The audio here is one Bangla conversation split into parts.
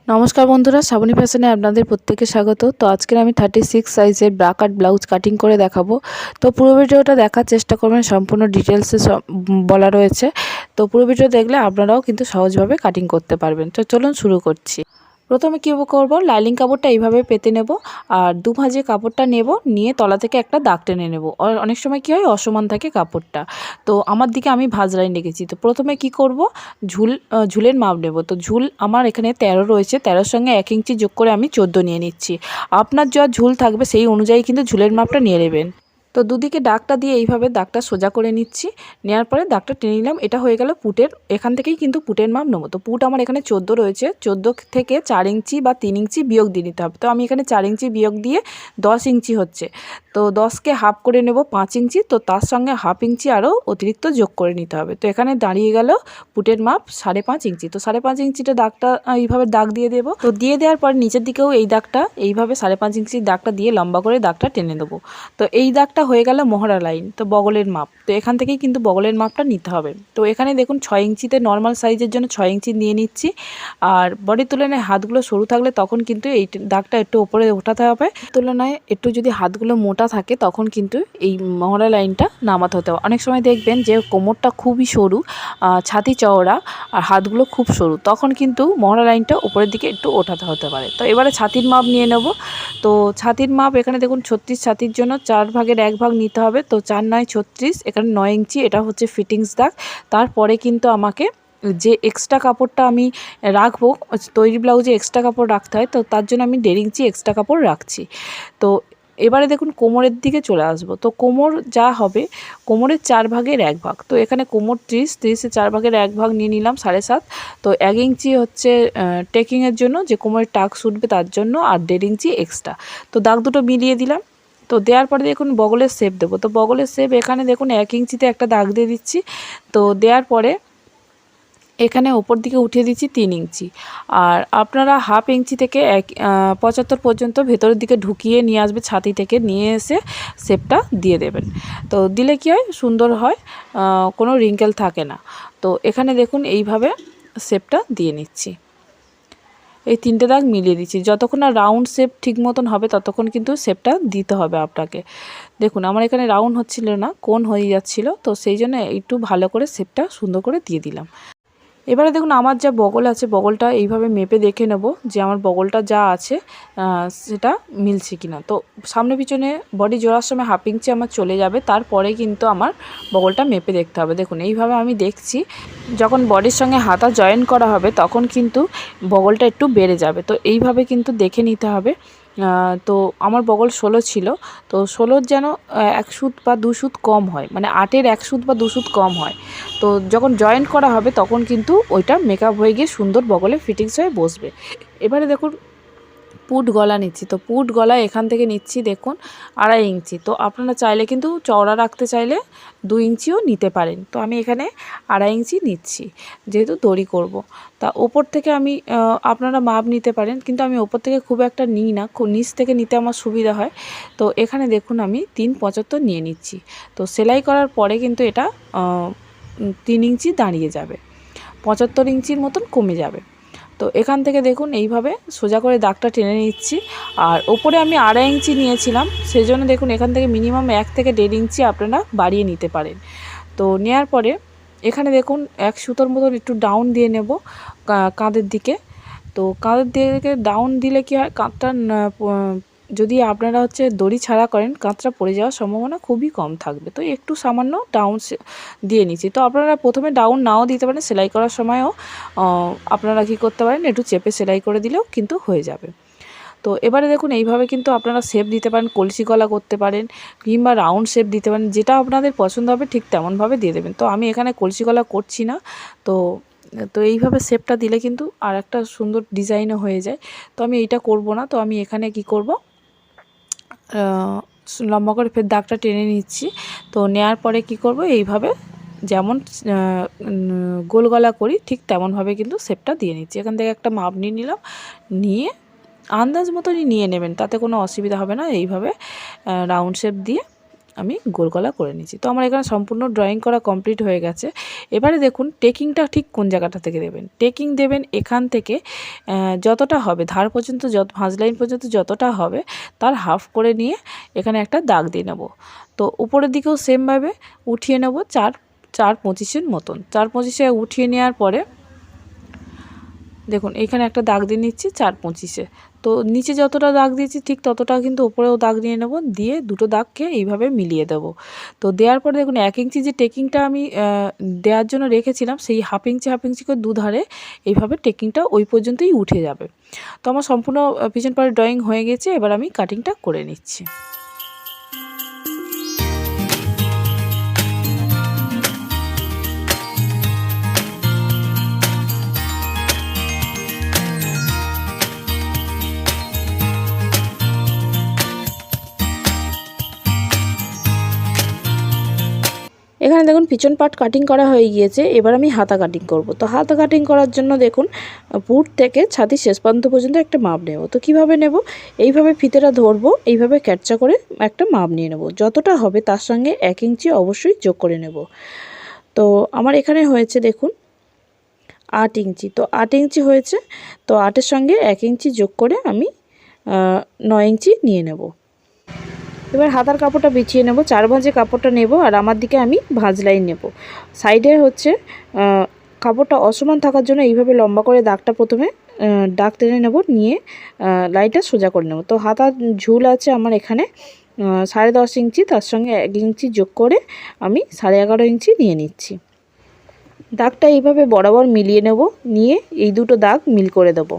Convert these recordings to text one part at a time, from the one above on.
নমস্কার বন্ধুরা, শ্রাবণী ফ্যাশনে আপনাদের প্রত্যেককে স্বাগত। তো আজকের আমি 36 সাইজের ব্রা কাট ব্লাউজ কাটিং করে দেখাবো। তো পুরো ভিডিওটা দেখার চেষ্টা করবেন, সম্পূর্ণ ডিটেলসে বলা রয়েছে। তো পুরো ভিডিও দেখলে আপনারাও কিন্তু সহজভাবে কাটিং করতে পারবেন। তো চলুন শুরু করছি। প্রথমে কী করব, লাইলিং কাপড়টা এইভাবে পেতে নেব আর দু ভাঁজে কাপড়টা নেব, নিয়ে তলা থেকে একটা দাগ টেনে নেব। অনেক সময় কী হয়, অসমান থাকে কাপড়টা, তো আমার দিকে আমি ভাঁজ লাইন রেখেছি। তো প্রথমে কি করব, ঝুলের মাপ নেব। তো ঝুল আমার এখানে 13 রয়েছে, 13-র সঙ্গে 1 ইঞ্চি যোগ করে আমি 14 নিয়ে নিচ্ছি। আপনার যা ঝুল থাকবে সেই অনুযায়ী কিন্তু ঝুলের মাপটা নিয়ে নেবেন। তো দুদিকে দাগটা দিয়ে এইভাবে দাগটা সোজা করে নিচ্ছি, নেওয়ার পরে দাগটা টেনে নিলাম। এটা হয়ে গেল পুটের, এখান থেকেই কিন্তু পুটের মাপ নেবো। তো পুট আমার এখানে 14 রয়েছে, 14 থেকে 4 ইঞ্চি বা 3 ইঞ্চি বিয়োগ দিয়ে নিতে হবে। তো আমি এখানে 4 ইঞ্চি বিয়োগ দিয়ে 10 ইঞ্চি হচ্ছে। তো 10কে হাফ করে নেব 5 ইঞ্চি, তো তার সঙ্গে হাফ ইঞ্চি আরও অতিরিক্ত যোগ করে নিতে হবে। তো এখানে দাঁড়িয়ে গেল পুটের মাপ 5.5 ইঞ্চি। তো 5.5 ইঞ্চিটা দাগটা এইভাবে দাগ দিয়ে দেবো। তো দিয়ে দেওয়ার পর নিচের দিকেও এই দাগটা এইভাবে 5.5 ইঞ্চির দাগটা দিয়ে লম্বা করে দাগটা টেনে দেবো। তো এই দাগটা হয়ে গেল মহড়া লাইন, তো বগলের মাপ। তো এখান থেকেই কিন্তু বগলের মাপটা নিতে হবে। তো এখানে দেখুন 6 ইঞ্চিতে নর্মাল সাইজের জন্য 6 ইঞ্চি নিয়ে নিচ্ছি। আর বডির তুলনায় হাতগুলো সরু থাকলে তখন কিন্তু এই দাগটা একটু উপরে ওঠাতে হবে। তুলনায় একটু যদি হাতগুলো মোটা থাকে তখন কিন্তু এই মহড়া লাইনটা নামাতে হতে হবে। অনেক সময় দেখবেন যে কোমরটা খুবই সরু, ছাতি চওড়া আর হাতগুলো খুব সরু, তখন কিন্তু মহড়া লাইনটা উপরের দিকে একটু ওঠাতে হতে পারে। তো এবারে ছাতির মাপ নিয়ে নেব। তো ছাতির মাপ এখানে দেখুন 36 ছাতির জন্য 4 ভাগের 1 ভাগ নিতে হবে। তো 4 9 36, এখানে 9 ইঞ্চি, এটা হচ্ছে ফিটিংস দাগ। তারপরে কিন্তু আমাকে যে এক্সট্রা কাপড়টা আমি রাখবো, তৈরি ব্লাউজে এক্সট্রা কাপড় রাখতে হয়, তো তার জন্য আমি 1.5 ইঞ্চি এক্সট্রা কাপড় রাখছি। তো এবারে দেখুন কোমরের দিকে চলে আসবো। তো কোমর যা হবে, কোমরের 4 ভাগের 1 ভাগ। তো এখানে কোমর 30-30-এ 4 ভাগের 1 ভাগ নিয়ে নিলাম 7.5। তো 1 ইঞ্চি হচ্ছে টেকিংয়ের জন্য, যে কোমরের টাক্স উঠবে তার জন্য, আর 1.5 ইঞ্চি এক্সট্রা। তো দাগ দুটো মিলিয়ে দিলাম। তো দেওয়ার পরে দেখুন বগলের শেপ দেবো। তো বগলের শেপ এখানে দেখুন 1 ইঞ্চিতে একটা দাগ দিয়ে দিচ্ছি। তো দেওয়ার পরে এখানে ওপর দিকে উঠিয়ে দিচ্ছি 3 ইঞ্চি। আর আপনারা হাফ ইঞ্চি থেকে 75 পর্যন্ত ভেতরের দিকে ঢুকিয়ে নিয়ে আসবে, ছাতি থেকে নিয়ে এসে শেপটা দিয়ে দেবেন। তো দিলে কী হয়, সুন্দর হয়, কোনো রিঙ্কেল থাকে না। তো এখানে দেখুন এইভাবে শেপটা দিয়ে নিচ্ছি। এই 3টে দাগ মিলিয়ে দিচ্ছি। যতক্ষণ না রাউন্ড শেপ ঠিক মতন হবে ততক্ষণ কিন্তু শেপটা দিতে হবে আপনাকে। দেখুন আমার এখানে রাউন্ড হচ্ছিল না, কোণ হয়ে যাচ্ছিল, তো সেই জন্য একটু ভালো করে শেপটা সুন্দর করে দিয়ে দিলাম। এবারে দেখুন আমার যা বগল আছে, বগলটা এইভাবে মেপে দেখে নেব যে আমার বগলটা যা আছে সেটা মিলছে কিনা। তো সামনে পিছনে বডি জোড়ার সময় হাফ ইঞ্চি আমার চলে যাবে, তারপরে কিন্তু আমার বগলটা মেপে দেখতে হবে। দেখুন এইভাবে আমি দেখছি, যখন বডির সঙ্গে হাতা জয়েন করা হবে তখন কিন্তু বগলটা একটু বেড়ে যাবে। তো এইভাবে কিন্তু দেখে নিতে হবে। তো আমার বগল 16 ছিল, তো 16 যেন 1 সুত বা 2 সুত কম হয়, মানে 8-এর 1 সুত বা 2 সুত কম হয়। তো যখন জয়েন্ট করা হবে তখন কিন্তু ওইটা মেকআপ হয়ে গিয়ে সুন্দর বগলে ফিটিংস হয়ে বসবে। এবারে দেখুন পুট গলা নিচ্ছি। তো পুট গলা এখান থেকে নিচ্ছি দেখুন 2.5 ইঞ্চি। তো আপনারা চাইলে কিন্তু চওড়া রাখতে চাইলে 2 ইঞ্চিও নিতে পারেন। তো আমি এখানে 2.5 ইঞ্চি নিচ্ছি, যেহেতু দড়ি করব। তা ওপর থেকে আমি আপনারা মাপ নিতে পারেন, কিন্তু আমি ওপর থেকে খুব একটা নিই না, নিচ থেকে নিতে আমার সুবিধা হয়। তো এখানে দেখুন আমি 3.75 নিয়ে নিচ্ছি। তো সেলাই করার পরে কিন্তু এটা 3 ইঞ্চি দাঁড়িয়ে যাবে, 75 ইঞ্চির মতন কমে যাবে। তো এখান থেকে দেখুন এইভাবে সোজা করে দাগটা টেনে নিচ্ছি। আর ওপরে আমি 2.5 ইঞ্চি নিয়েছিলাম, সেই জন্য দেখুন এখান থেকে মিনিমাম 1 থেকে 1.5 ইঞ্চি আপনারা বাড়িয়ে নিতে পারেন। তো নেওয়ার পরে এখানে দেখুন 1 সুতোর মতন একটু ডাউন দিয়ে নেব কাঁধের দিকে। তো কাঁধের দিকে ডাউন দিলে কি হয়, কাঁধটা যদি আপনারা হচ্ছে দড়ি ছাড়া করেন, কাঁধটা পড়ে যাওয়ার সম্ভাবনা খুবই কম থাকবে। তো একটু সামান্য ডাউন দিয়ে নিচ্ছি। তো আপনারা প্রথমে ডাউন নাও দিতে পারেন, সেলাই করার সময়ও আপনারা কী করতে পারেন, একটু চেপে সেলাই করে দিলেও কিন্তু হয়ে যাবে। তো এবারে দেখুন এইভাবে কিন্তু আপনারা শেপ দিতে পারেন, কলসি গলা করতে পারেন, কিংবা রাউন্ড শেপ দিতে পারেন, যেটা আপনাদের পছন্দ হবে ঠিক তেমনভাবে দিয়ে দেবেন। তো আমি এখানে কলসি গলা করছি না। তো তো এইভাবে শেপটা দিলে কিন্তু আর একটা সুন্দর ডিজাইনও হয়ে যায়। তো আমি এইটা করব না। তো আমি এখানে কি করব, লম্বা করে ফের দাগটা টেনে নিচ্ছি। তো নেয়ার পরে কি করব, এইভাবে যেমন গোল গলা করি ঠিক তেমনভাবে কিন্তু শেপটা দিয়ে নিচ্ছি। এখান থেকে একটা মাপ নিয়ে নিলাম, নিয়ে আন্দাজ মতনই নিয়ে নেবেন, তাতে কোনো অসুবিধা হবে না। এইভাবে রাউন্ড শেপ দিয়ে আমি গোল গলা করে নিচ্ছি। তো আমার এখানে সম্পূর্ণ ড্রয়িং করা কমপ্লিট হয়ে গেছে। এবারে দেখুন টেকিংটা ঠিক কোন জায়গাটা থেকে দেবেন। টেকিং দেবেন এখান থেকে যতটা হবে ধার পর্যন্ত, ভাঁজ লাইন পর্যন্ত যতটা হবে তার হাফ করে নিয়ে এখানে একটা দাগ দিয়ে নেব। তো উপরের দিকেও সেমভাবে উঠিয়ে নেব 4.25 মতন। 4.25 উঠিয়ে নেওয়ার পরে দেখুন এখানে একটা দাগ দিয়ে নিচ্ছি 4.25। তো নিচে যতটা দাগ দিয়েছি ঠিক ততটা কিন্তু উপরেও দাগ নিয়ে নেব, দিয়ে দুটো দাগকে এইভাবে মিলিয়ে দেব। তো দেওয়ার পরে দেখুন 1 ইঞ্চি যে টেকিংটা আমি দেওয়ার জন্য রেখেছিলাম সেই হাফ ইঞ্চি করে দুধারে এইভাবে টেকিংটা ওই পর্যন্তই উঠে যাবে। তো আমার সম্পূর্ণ পিছন পাড়ের ড্রয়িং হয়ে গেছে। এবার আমি কাটিংটা করে নিচ্ছি। এখানে দেখুন পিছন পার্ট কাটিং করা হয়ে গিয়েছে। এবার আমি হাতা কাটিং করব। তো হাতা কাটিং করার জন্য দেখুন পুট থেকে ছাতির শেষ প্রান্ত পর্যন্ত একটা মাপ নেব। তো কিভাবে নেব, এইভাবে ফিতেটা ধরবো, এইভাবে ক্যাটচা করে একটা মাপ নিয়ে নেব। যতটা হবে তার সঙ্গে 1 ইঞ্চি অবশ্যই যোগ করে নেব। তো আমার এখানে হয়েছে দেখুন 8 ইঞ্চি। তো 8 ইঞ্চি হয়েছে। তো 8-এর সঙ্গে 1 ইঞ্চি যোগ করে আমি 9 ইঞ্চি নিয়ে নেব। এবার হাতার কাপড়টা বিছিয়ে নেব, 4 ভাঁজে কাপড়টা নেব আর আমার দিকে আমি ভাঁজ লাইন নেব। সাইডে হচ্ছে কাপড়টা অসমান থাকার জন্য এইভাবে লম্বা করে দাগটা প্রথমে দাগ টেনে নেব, নিয়ে লাইনটা সোজা করে নেব। তো হাতার ঝুল আছে আমার এখানে 10.5 ইঞ্চি, তার সঙ্গে 1 ইঞ্চি যোগ করে আমি 11.5 ইঞ্চি নিয়ে নিচ্ছি। দাগটা এইভাবে বরাবর মিলিয়ে নেব, নিয়ে এই দুটো দাগ মিল করে দেব।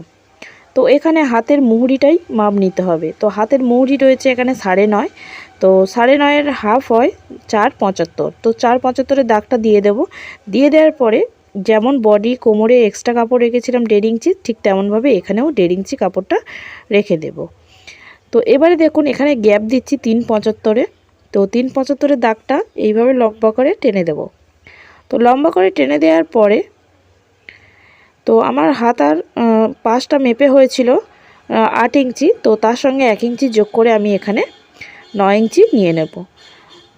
তো এখানে হাতের মুহুরিটাই মাপ নিতে হবে। তো হাতের মুহুরি রয়েছে এখানে 9.5। তো 9.5-এর হাফ হয় 4.75। তো 4.75-এর দাগটা দিয়ে দেব। দিয়ে দেওয়ার পরে যেমন বডি কোমরে এক্সট্রা কাপড় রেখেছিলাম 1.5 ইঞ্চি, ঠিক তেমনভাবে এখানেও 1.5 ইঞ্চি কাপড়টা রেখে দেব। তো এবারে দেখুন এখানে গ্যাপ দিচ্ছি 3.75-এ। তো 3.75-এর দাগটা এইভাবে লম্বা করে টেনে দেব। তো লম্বা করে টেনে দেওয়ার পরে তো আমার হাতার পাশটা মেপে হয়েছিল 8 ইঞ্চি। তো তার সঙ্গে 1 ইঞ্চি যোগ করে আমি এখানে 9 ইঞ্চি নিয়ে নেব।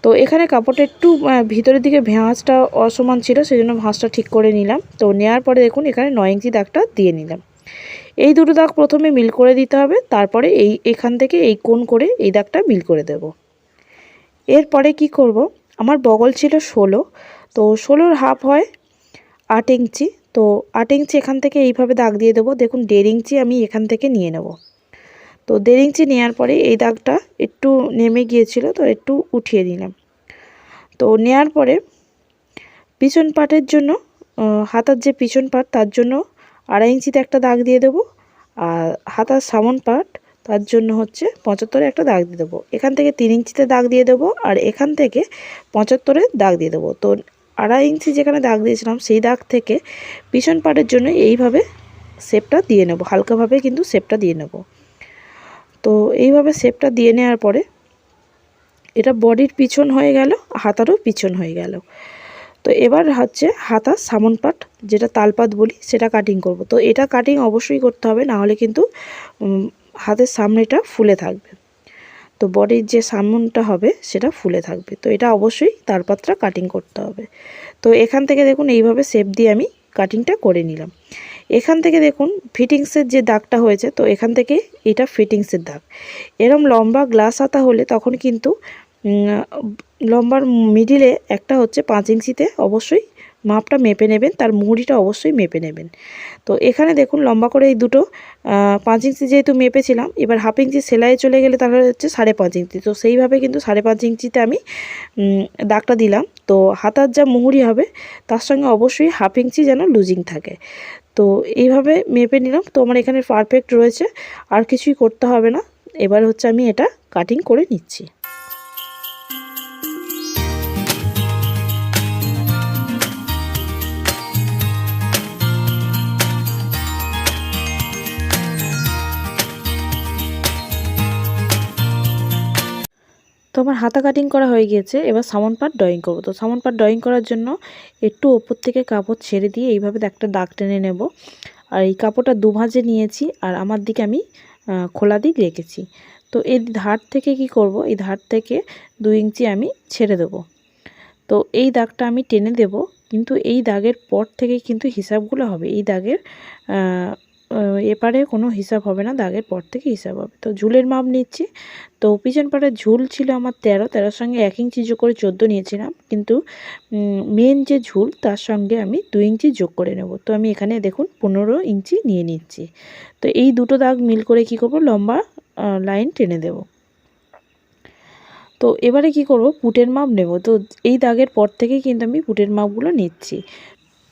তো এখানে কাপড়টা একটু ভিতরের দিকে ভাঁজটা অসমান ছিল, সেজন্য ভাঁজটা ঠিক করে নিলাম। তো নেওয়ার পরে দেখুন এখানে 9 ইঞ্চি দাগটা দিয়ে নিলাম। এই দুটো দাগ প্রথমে মিল করে দিতে হবে, তারপরে এখান থেকে এই কোণ করে এই দাগটা মিল করে দেব। এরপরে কি করব, আমার বগল ছিল 16। তো 16-র হাফ হয় 8 ইঞ্চি। তো 8 ইঞ্চি এখান থেকে এইভাবে দাগ দিয়ে দেবো। দেখুন 1.5 ইঞ্চি আমি এখান থেকে নিয়ে নেব। তো 1.5 ইঞ্চি নেওয়ার পরে এই দাগটা একটু নেমে গিয়েছিল, তো একটু উঠিয়ে দিলাম। তো নেওয়ার পরে পিছন পাটের জন্য হাতার যে পিছন পাট তার জন্য 2.5 ইঞ্চিতে একটা দাগ দিয়ে দেবো, আর হাতার সামন পাট তার জন্য হচ্ছে 75-এ একটা দাগ দিয়ে দেবো। এখান থেকে 3 ইঞ্চিতে দাগ দিয়ে দেবো, আর এখান থেকে 75-এ দাগ দিয়ে দেবো। তো 2.5 ইঞ্চি যেখানে দাগ দিয়েছিলাম সেই দাগ থেকে পিছন পাটের জন্য এইভাবে শেপটা দিয়ে নেব, হালকাভাবে কিন্তু শেপটা দিয়ে নেব। তো এইভাবে শেপটা দিয়ে নেওয়ার পরে এটা বডির পিছন হয়ে গেল, হাতারও পিছন হয়ে গেল। তো এবার হচ্ছে হাতার সামন পাট, যেটা তালপাত বলি, সেটা কাটিং করব। তো এটা কাটিং অবশ্যই করতে হবে, না হলে কিন্তু হাতের সামনেটা ফুলে থাকবে। তো বডির যে সামনটা হবে সেটা ফুলে থাকবে। তো এটা অবশ্যই তালপাতটা কাটিং করতে হবে। তো এখান থেকে দেখুন এইভাবে শেপ দিয়ে আমি কাটিংটা করে নিলাম। এখান থেকে দেখুন ফিটিংসের যে দাগটা হয়েছে, তো এখান থেকে এটা ফিটিংসের দাগ। এরম লম্বা গ্লাস হাতা হলে তখন কিন্তু লম্বার মিডিলে একটা হচ্ছে 5 ইঞ্চিতে অবশ্যই মাপটা মেপে নেবেন, তার মুহুরিটা অবশ্যই মেপে নেবেন। তো এখানে দেখুন লম্বা করে এই দুটো 5 ইঞ্চি যেহেতু মেপেছিলাম, এবার হাফ ইঞ্চি সেলাইয়ে চলে গেলে তাহলে হচ্ছে 5.5 ইঞ্চি। তো সেইভাবে কিন্তু 5.5 ইঞ্চিতে আমি দাগটা দিলাম। তো হাতার যা মুহুরি হবে তার সঙ্গে অবশ্যই হাফ ইঞ্চি যেন লুজিং থাকে। তো এইভাবে মেপে নিলাম। তো আমার এখানে পারফেক্ট রয়েছে, আর কিছুই করতে হবে না। এবার হচ্ছে আমি এটা কাটিং করে নিচ্ছি। তো আমার হাতা কাটিং করা হয়ে গিয়েছে, এবার সামন পার্ট ড্রয়িং করব। তো সামন পার্ট ড্রয়িং করার জন্য একটু ওপর থেকে কাপড় ছেড়ে দিয়ে এইভাবে একটা দাগ টেনে নেব। আর এই কাপড়টা 2 ভাঁজে নিয়েছি, আর আমার দিকে আমি খোলা দিক রেখেছি। তো এই ধার থেকে কি করব, এই ধার থেকে 2 ইঞ্চি আমি ছেড়ে দেব। তো এই দাগটা আমি টেনে দেব, কিন্তু এই দাগের পর থেকে কিন্তু হিসাবগুলো হবে। এই দাগের এপারে কোনো হিসাব হবে না, দাগের পর থেকে হিসাব হবে। তো ঝুলের মাপ নিচ্ছি। তো পিছন পাটের ঝুল ছিল আমার 13 সঙ্গে 1 ইঞ্চি যোগ করে 14 নিয়েছিলাম, কিন্তু মেন যে ঝুল তার সঙ্গে আমি 2 ইঞ্চি যোগ করে নেব। তো আমি এখানে দেখুন 15 ইঞ্চি নিয়ে নিচ্ছি। তো এই দুটো দাগ মিল করে কি করব, লম্বা লাইন টেনে দেব। তো এবারে কি করব, পুটের মাপ নেব। তো এই দাগের পর থেকেই কিন্তু আমি পুটের মাপগুলো নিচ্ছি।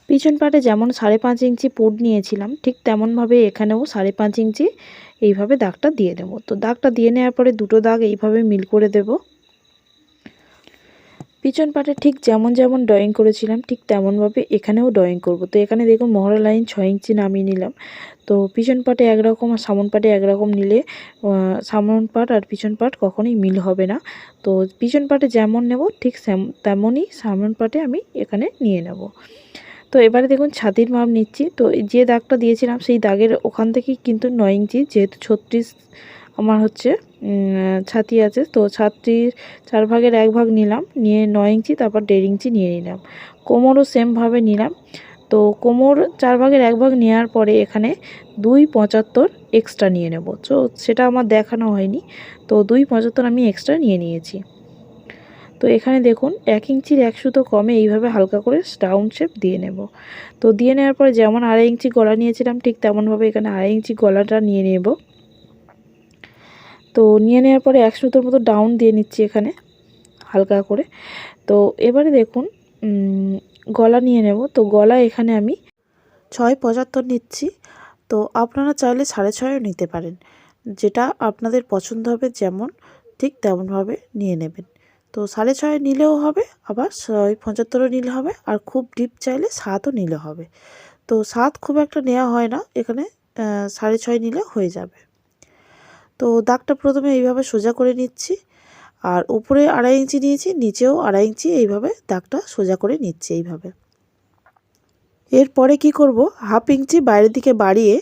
পিছন পাটে যেমন 5.5 ইঞ্চি পুট নিয়েছিলাম, ঠিক তেমনভাবে এখানেও 5.5 ইঞ্চি এইভাবে দাগটা দিয়ে দেব। তো দাগটা দিয়ে নেওয়ার পরে দুটো দাগ এইভাবে মিল করে দেব। পিছন পাটে ঠিক যেমন যেমন ড্রয়িং করেছিলাম ঠিক তেমনভাবে এখানেও ড্রয়িং করব। তো এখানে দেখুন মহড়া লাইন 6 ইঞ্চি নামিয়ে নিলাম। তো পিছন পাটে একরকম আর সামন পাটে একরকম নিলে সামন পাট আর পিছন পাট কখনোই মিল হবে না। তো পিছন পাটে যেমন নেব ঠিক তেমনই সামন পাটে আমি এখানে নিয়ে নেব। তো এবারে দেখুন ছাতির মাপ নিচ্ছি। তো যে দাগটা দিয়েছিলাম সেই দাগের ওখান থেকেই কিন্তু 9 ইঞ্চি, যেহেতু 36 আমার হচ্ছে ছাতি আছে, তো ছাতির 4 ভাগের 1 ভাগ নিলাম, নিয়ে 9 ইঞ্চি তারপর 1.5 ইঞ্চি নিয়ে নিলাম। কোমরও সেমভাবে নিলাম। তো কোমর 4 ভাগের 1 ভাগ নেওয়ার পরে এখানে 2.75 এক্সট্রা নিয়ে নেব। তো সেটা আমার দেখানো হয়নি, তো 2.75 আমি এক্সট্রা নিয়ে নিয়েছি। তো এখানে দেখুন 1 ইঞ্চির 1 সুতো কমে এইভাবে হালকা করে রাউন্ড শেপ দিয়ে নেব। তো দিয়ে নেওয়ার পরে যেমন 2.5 ইঞ্চি গলা নিয়েছিলাম ঠিক তেমনভাবে এখানে 2.5 ইঞ্চি গলাটা নিয়ে নেব। তো নিয়ে নেওয়ার পরে 1 সুতোর মতো ডাউন দিয়ে নিচ্ছি এখানে হালকা করে। তো এবারে দেখুন গলা নিয়ে নেব। তো গলা এখানে আমি 6.75 নিচ্ছি। তো আপনারা চাইলে 6.5ও নিতে পারেন, যেটা আপনাদের পছন্দ হবে যেমন ঠিক তেমনভাবে নিয়ে নেবেন। তো 6.5 নিলেও হবে, আবার 6.75ও নিলে হবে, আর খুব ডিপ চাইলে 7ও নিলে হবে। তো 7 খুব একটা নেওয়া হয় না, এখানে 6.5 নিলে হয়ে যাবে। তো দাগটা প্রথমে এইভাবে সোজা করে নিচ্ছি, আর উপরে 2.5 ইঞ্চি নিয়েছি, নিচেও 2.5 ইঞ্চি এইভাবে দাগটা সোজা করে নিচ্ছি এইভাবে। এরপরে কি করব, 1/2 ইঞ্চি বাইরের দিকে বাড়িয়ে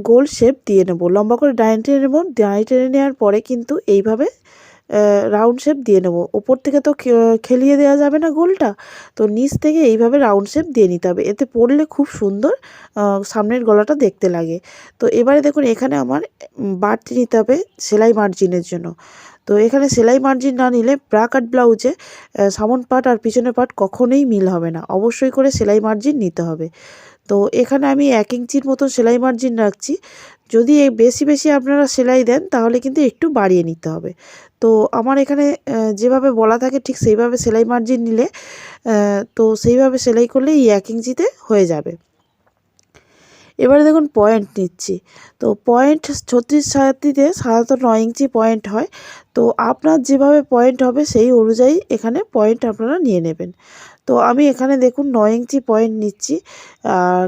গোল শেপ দিয়ে নেব। লম্বা করে ডাইন টেনে নেব। ডাইন টেনে নেওয়ার পরে কিন্তু এইভাবে রাউন্ড শেপ দিয়ে নেব। ওপর থেকে তো খেলিয়ে দেওয়া যাবে না গোলটা, তো নিচ থেকে এইভাবে রাউন্ড শেপ দিয়ে নিতে হবে, এতে পরলে খুব সুন্দর সামনের গলাটা দেখতে লাগে। তো এবারে দেখুন এখানে আমার বাড়তি নিতে হবে সেলাই মার্জিনের জন্য। তো এখানে সেলাই মার্জিন না নিলে ব্রা কাট ব্লাউজে সামন পাট আর পিছনের পাট কখনোই মিল হবে না, অবশ্যই করে সেলাই মার্জিন নিতে হবে। তো এখানে আমি 1 ইঞ্চির মতো সেলাই মার্জিন রাখছি। যদি বেশি বেশি আপনারা সেলাই দেন তাহলে কিন্তু একটু বাড়িয়ে নিতে হবে। তো আমার এখানে যেভাবে বলা থাকে ঠিক সেইভাবে সেলাই মার্জিন নিলে তো সেইভাবে সেলাই করলে এই 1 ইঞ্চিতে হয়ে যাবে। এবারে দেখুন পয়েন্ট নিচ্ছি। তো পয়েন্ট 36 ছাতিতে সাধারণত 9 ইঞ্চি পয়েন্ট হয়। তো আপনার যেভাবে পয়েন্ট হবে সেই অনুযায়ী এখানে পয়েন্ট আপনারা নিয়ে নেবেন। তো আমি এখানে দেখুন 9 ইঞ্চি পয়েন্ট নিচ্ছি,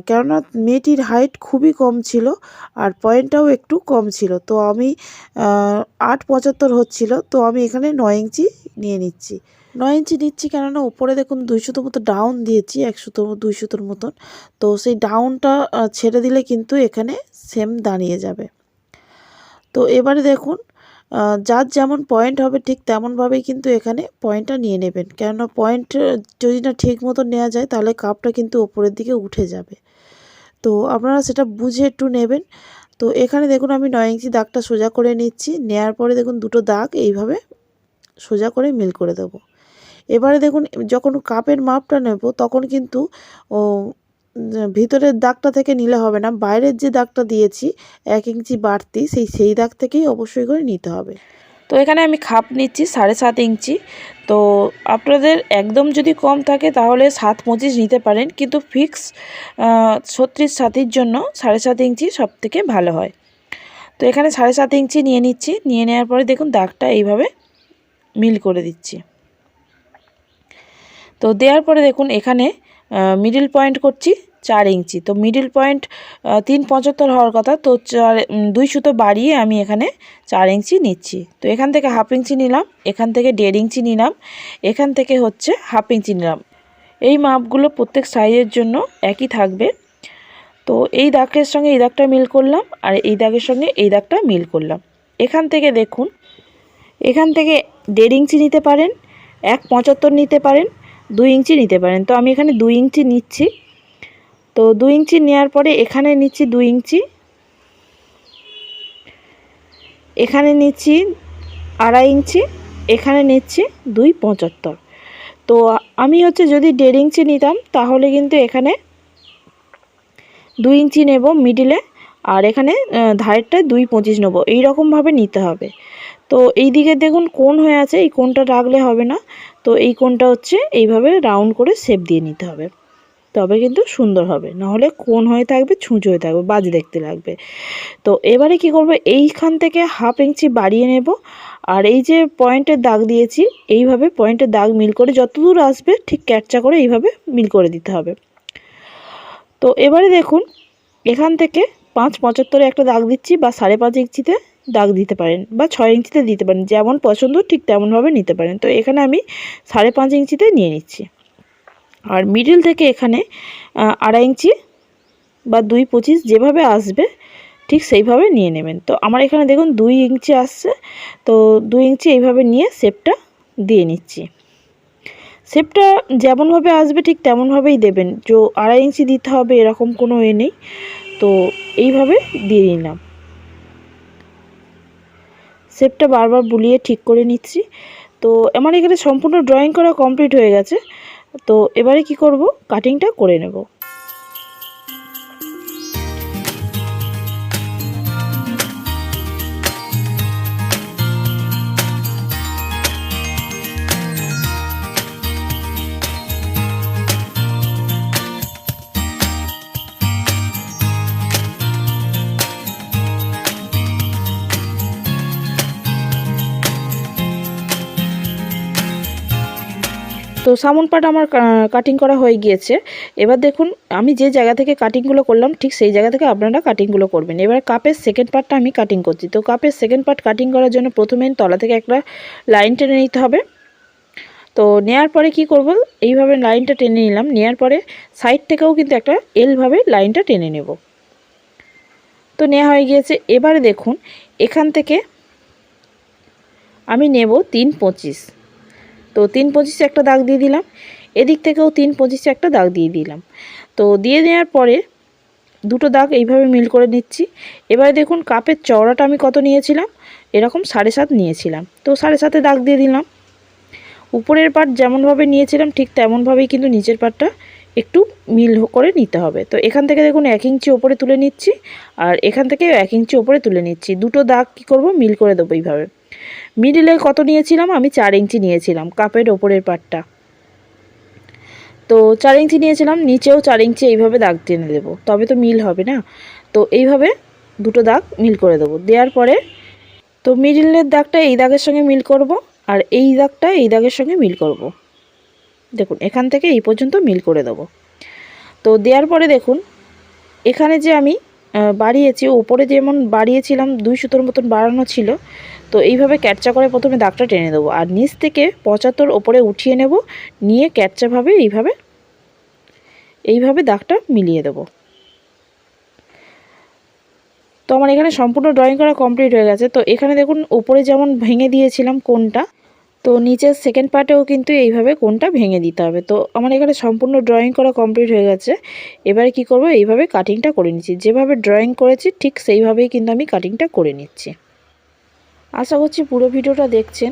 কেননা মেয়েটির হাইট খুবই কম ছিল আর পয়েন্টটাও একটু কম ছিল। তো আমি 8.75 হচ্ছিল, তো আমি এখানে 9 ইঞ্চি নিয়ে নিচ্ছি। 9 ইঞ্চি নিচ্ছি কেননা উপরে দেখুন 2 সুতো মতো ডাউন দিয়েছি, 1 সুতো 2 সুতোর মতন। তো সেই ডাউনটা ছেড়ে দিলে কিন্তু এখানে সেম দাঁড়িয়ে যাবে। তো এবারে দেখুন যার যেমন পয়েন্ট হবে ঠিক তেমনভাবেই কিন্তু এখানে পয়েন্টটা নিয়ে নেবেন, কেননা পয়েন্ট যদি না ঠিক মতো নেওয়া যায় তাহলে কাপটা কিন্তু ওপরের দিকে উঠে যাবে। তো আপনারা সেটা বুঝে একটু নেবেন। তো এখানে দেখুন আমি 9 ইঞ্চি দাগটা সোজা করে নিচ্ছি, নেওয়ার পরে দেখুন দুটো দাগ এইভাবে সোজা করে মিল করে দেবো। এবারে দেখুন যখন কাপের মাপটা নেব তখন কিন্তু ভিতরের দাগটা থেকে নিলে হবে না, বাইরের যে দাগটা দিয়েছি 1 ইঞ্চি বাড়তি সেই দাগ থেকেই অবশ্যই করে নিতে হবে। তো এখানে আমি খাপ নিচ্ছি 7.5 ইঞ্চি। তো আপনাদের একদম যদি কম থাকে তাহলে 7.25 নিতে পারেন, কিন্তু ফিক্স 36 ছাতির জন্য 7.5 ইঞ্চি সব থেকে ভালো হয়। তো এখানে 7.5 ইঞ্চি নিয়ে নিচ্ছি, নিয়ে নেওয়ার পরে দেখুন দাগটা এইভাবে মিল করে দিচ্ছি। তো দেওয়ার পরে দেখুন এখানে মিডল পয়েন্ট করছি 4 ইঞ্চি। তো মিডল পয়েন্ট 3.75 হওয়ার কথা, তো 2 সুতো বাড়িয়ে আমি এখানে 4 ইঞ্চি নিচ্ছি। তো এখান থেকে 1/2 ইঞ্চি নিলাম, এখান থেকে 1.5 ইঞ্চি নিলাম, এখান থেকে হচ্ছে 1/2 ইঞ্চি নিলাম। এই মাপগুলো প্রত্যেক সাইজের জন্য একই থাকবে। তো এই দাগের সঙ্গে এই দাগটা মিল করলাম, আর এই দাগের সঙ্গে এই দাগটা মিল করলাম। এখান থেকে দেখুন, এখান থেকে 1.5 ইঞ্চি নিতে পারেন, 1.75 নিতে পারেন, 2 ইঞ্চি নিতে পারেন। তো আমি এখানে 2 ইঞ্চি নিচ্ছি। তো 2 ইঞ্চি নেওয়ার পরে এখানে নিচ্ছি 2 ইঞ্চি, এখানে নিচ্ছি 2.5 ইঞ্চি, এখানে নিচ্ছি 2.75। তো আমি হচ্ছে যদি 1.5 ইঞ্চি নিতাম তাহলে কিন্তু এখানে 2 ইঞ্চি নেব মিডিলে, আর এখানে ধারেরটা 2.25 নেব। এইরকমভাবে নিতে হবে। তো এই দিকে দেখুন কোণ হয়ে আছে, এই কোণটা রাখলে হবে না। তো এই কোণটা হচ্ছে এইভাবে রাউন্ড করে শেপ দিয়ে নিতে হবে, তবে কিন্তু সুন্দর হবে, নাহলে কোণ হয়ে থাকবে, ছুঁচ হয়ে থাকবে, বাজে দেখতে লাগবে। তো এবারে কি করব, এইখান থেকে 1/2 ইঞ্চি বাড়িয়ে নেব, আর এই যে পয়েন্টের দাগ দিয়েছি এইভাবে পয়েন্টের দাগ মিল করে যতদূর আসবে ঠিক ক্যাটচা করে এইভাবে মিল করে দিতে হবে। তো এবারে দেখুন এখান থেকে 5.75 একটা দাগ দিচ্ছি, বা 5.5 ইঞ্চিতে দাগ দিতে পারেন, বা 6 ইঞ্চিতে দিতে পারেন, যেমন পছন্দ ঠিক তেমনভাবে নিতে পারেন। তো এখানে আমি 5.5 ইঞ্চিতে নিয়ে নিচ্ছি। আর মিডিল থেকে এখানে 2.5 ইঞ্চি বা 2.25 যেভাবে আসবে ঠিক সেইভাবে নিয়ে নেবেন। তো আমার এখানে দেখুন 2 ইঞ্চি আসছে, তো 2 ইঞ্চি এইভাবে নিয়ে শেপটা দিয়ে নিচ্ছি। শেপটা যেমনভাবে আসবে ঠিক তেমনভাবেই দেবেন, যে 2.5 ইঞ্চি দিতে হবে এরকম কোনো নেই। তো এইভাবে দিয়ে নিলাম, শেপটা বারবার বুলিয়ে ঠিক করে নিচ্ছি। তো আমার এখানে সম্পূর্ণ ড্রয়িং করা কমপ্লিট হয়ে গেছে। তো এবারে কি করব, কাটিংটা করে নেব। তো সামন পার্ট আমার কাটিং করা হয়ে গিয়েছে। এবার দেখুন আমি যে জায়গা থেকে কাটিংগুলো করলাম ঠিক সেই জায়গা থেকে আপনারা কাটিংগুলো করবেন। এবার কাপের সেকেন্ড পার্টটা আমি কাটিং করছি। তো কাপের সেকেন্ড পার্ট কাটিং করার জন্য প্রথমে তলা থেকে একটা লাইন টেনে নিতে হবে। তো নেয়ার পরে কি করব, এইভাবে লাইনটা টেনে নিলাম, নেয়ার পরে সাইড থেকেও কিন্তু একটা এলভাবে লাইনটা টেনে নেব। তো নেওয়া হয়ে গিয়েছে। এবারে দেখুন এখান থেকে আমি নেব 3.25। তো 3.25 একটা দাগ দিয়ে দিলাম, এদিক থেকেও 3.25 একটা দাগ দিয়ে দিলাম। তো দিয়ে নেওয়ার পরে দুটো দাগ এইভাবে মিল করে নিচ্ছি। এবারে দেখুন কাপের চওড়াটা আমি কত নিয়েছিলাম, এরকম 7.5 নিয়েছিলাম। তো 7.5 দাগ দিয়ে দিলাম। উপরের পার্ট যেমনভাবে নিয়েছিলাম ঠিক তেমনভাবেই কিন্তু নিচের পার্টটা একটু মিল করে নিতে হবে। তো এখান থেকে দেখুন 1 ইঞ্চি ওপরে তুলে নিচ্ছি, আর এখান থেকে 1 ইঞ্চি ওপরে তুলে নিচ্ছি। দুটো দাগ কি করব, মিল করে দেবো এইভাবে। মিডিলে কত নিয়েছিলাম, আমি 4 ইঞ্চি নিয়েছিলাম কাপের ওপরের পার্টটা। তো 4 ইঞ্চি নিয়েছিলাম, নিচেও 4 ইঞ্চি এইভাবে দাগ টেনে দেবো, তবে তো মিল হবে না। তো এইভাবে দুটো দাগ মিল করে দেবো। দেওয়ার পরে তো মিডিলের দাগটা এই দাগের সঙ্গে মিল করব, আর এই দাগটা এই দাগের সঙ্গে মিল করব। দেখুন এখান থেকে এই পর্যন্ত মিল করে দেবো। তো দেওয়ার পরে দেখুন এখানে যে আমি বাড়িয়েছি, উপরে যেমন বাড়িয়েছিলাম 2 সুতোর মতন বাড়ানো ছিল, তো এইভাবে ক্যাটচা করে প্রথমে দাগটা টেনে দেবো, আর নিচ থেকে 75 ওপরে উঠিয়ে নেব, নিয়ে ক্যাটচাভাবে এইভাবে দাগটা মিলিয়ে দেব। তো আমার এখানে সম্পূর্ণ ড্রয়িং করা কমপ্লিট হয়ে গেছে। তো এখানে দেখুন উপরে যেমন ভেঙে দিয়েছিলাম কোণটা, তো নিচের সেকেন্ড পার্টেও কিন্তু এইভাবে কোণটা ভেঙে দিতে হবে। তো আমার এখানে সম্পূর্ণ ড্রয়িং করা কমপ্লিট হয়ে গেছে। এবারে কি করব, এইভাবে কাটিংটা করে নিচ্ছি, যেভাবে ড্রয়িং করেছি ঠিক সেইভাবেই কিন্তু আমি কাটিংটা করে নিচ্ছি। আশা করছি পুরো ভিডিওটা দেখছেন।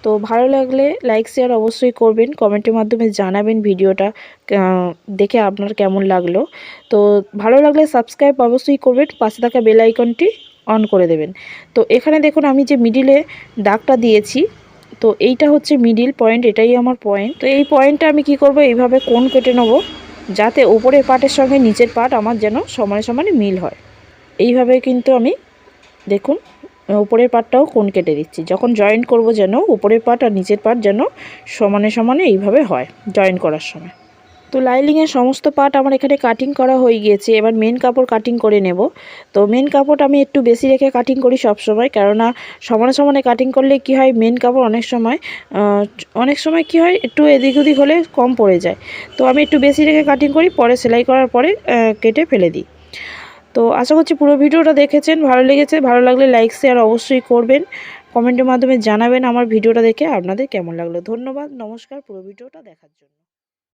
তো ভালো লাগলে লাইক শেয়ার অবশ্যই করবেন, কমেন্টের মাধ্যমে জানাবেন ভিডিওটা দেখে আপনার কেমন লাগলো। তো ভালো লাগলে সাবস্ক্রাইব অবশ্যই করবেন, পাশে থাকা বেল আইকনটি অন করে দেবেন। তো এখানে দেখুন আমি যে মিডিলে দাগটা দিয়েছি, তো এইটা হচ্ছে মিডিল পয়েন্ট, এটাই আমার পয়েন্ট। তো এই পয়েন্টটা আমি কি করব, এইভাবে কোণ কেটে নেব, যাতে উপরের পার্টের সঙ্গে নিচের পার্ট আমার যেন সমানে সমানে মিল হয়। এইভাবে কিন্তু আমি দেখুন উপরের পার্টটাও কোণ কেটে দিচ্ছি, যখন জয়েন্ট করব যেন উপরের পার্ট আর নিচের পার্ট যেন সমানে সমানে এইভাবে হয় জয়েন্ট করার সময়। তো লাইনিংয়ের সমস্ত পার্ট আমার এখানে কাটিং করা হয়ে গিয়েছে। এবার মেন কাপড় কাটিং করে নেব। তো মেন কাপড় আমি একটু বেশি রেখে কাটিং করি সব সময়, কেননা সমানে সমানে কাটিং করলে কি হয়, মেন কাপড় অনেক সময় কি হয় একটু এদিক ওদিক হলে কম পড়ে যায়। তো আমি একটু বেশি রেখে কাটিং করি, পরে সেলাই করার পরে কেটে ফেলে দিই। তো আশা করছি পুরো ভিডিওটা দেখেছেন, ভালো লেগেছে। ভালো লাগলে লাইক শেয়ার অবশ্যই করবেন, কমেন্টের মাধ্যমে জানাবেন আমার ভিডিওটা দেখে আপনাদের কেমন লাগলো। ধন্যবাদ, নমস্কার পুরো ভিডিওটা দেখার জন্য।